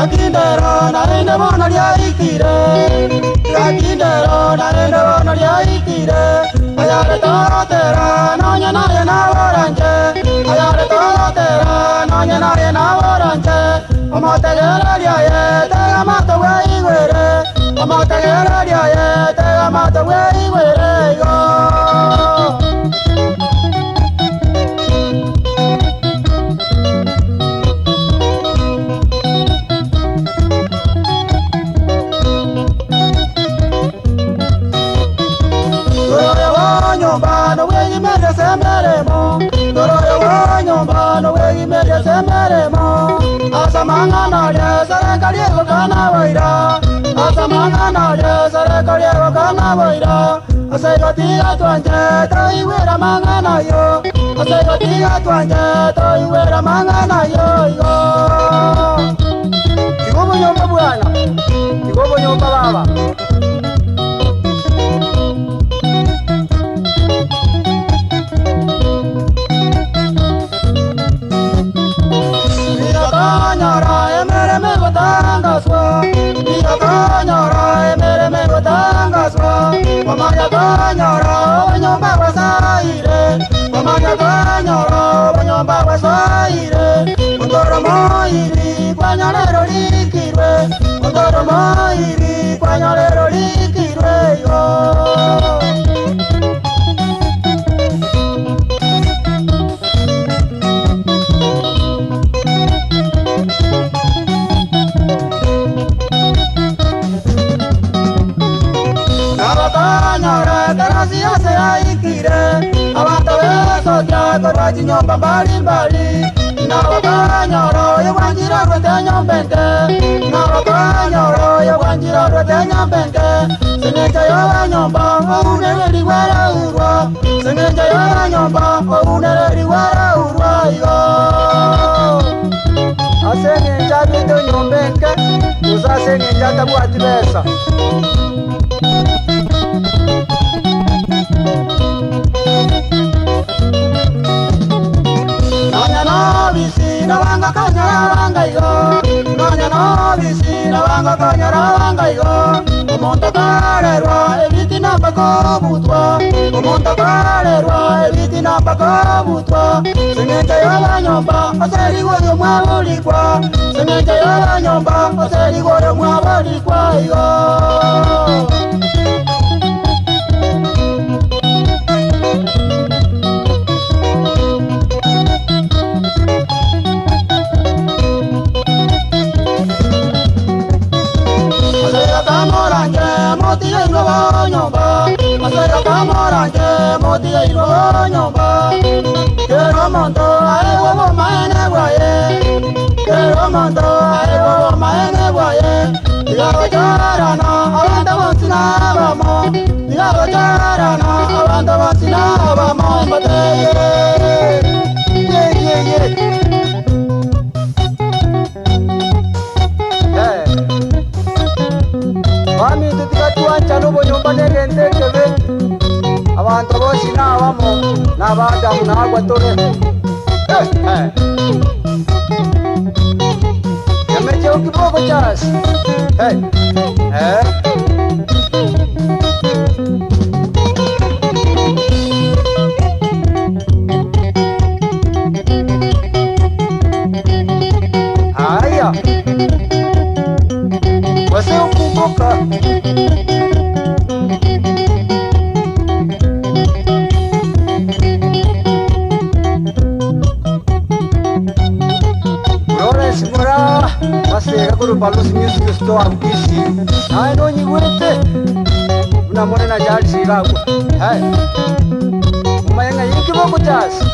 Gatindero naende bono lyaikire, gatindero naende bono lyaikire. Ayare torotera nonya naye naboranje, ayare torotera nonya naye naboranje. Omotegera lyaye tega mato weigwere, omotegera lyaye tega mato weigwere yo. No way you made a semeremo, no way you made a semeremo. Asamanga, yes, I can live Canavaira. Asamanga, yes, I can live Canavaira. I say, what the Atwanja, you wear a manga, yo. I say, what the Atwanja, you wear a manga, yo. You go on your Babuana, you go on your Baba. Mamanya kanyara banyomba basaire, mamanya kanyara banyomba basaire. Ondoro moiri kwanyalero likirwe, ondoro moiri kwanyalero likirwe yo. Siasa ya ikire, abantu beso kya korwa chinyomba mbali mbali. Na wakanyoro ya wanjira rote nyombente, na wakanyoro ya wanjira rote nyombente. Sengeja ya nyomba, ounere liwara urwa. Sengeja ya nyomba, ounere liwara urwa yo. Asengeja bindo nyombente, usasengeja tabu atibesa. Nabanga kanyara banga yo, nanya no bisi nabanga kanyara banga yo. Omonta karerwa ebiti na bako butwa, omonta karerwa ebiti na bako butwa. Sengeja ya nyomba, aseri goyo mwabulikwa. Sengeja ya nyomba, aseri goyo mwabulikwa yo. Motia ilo nyomba, asera kamoranje. Motia ilo nyomba, kero mondo aewo mo maene waye, kero mondo aewo mo maene waye. Digago charana, awanda wansina vamo, digago charana, awanda wansina vamo. Mbate Mami tutika tuancha nubo nyomba negende kebe. Abantu bosi nabamo nabadamu nagwa tone. Yameje ukiboko chasi. Haya. Wase ukumbuka. Mura masera kuru balos music store amkisi ai no nyigurete una morena jali sigaku hai umayenga yikiboko chasi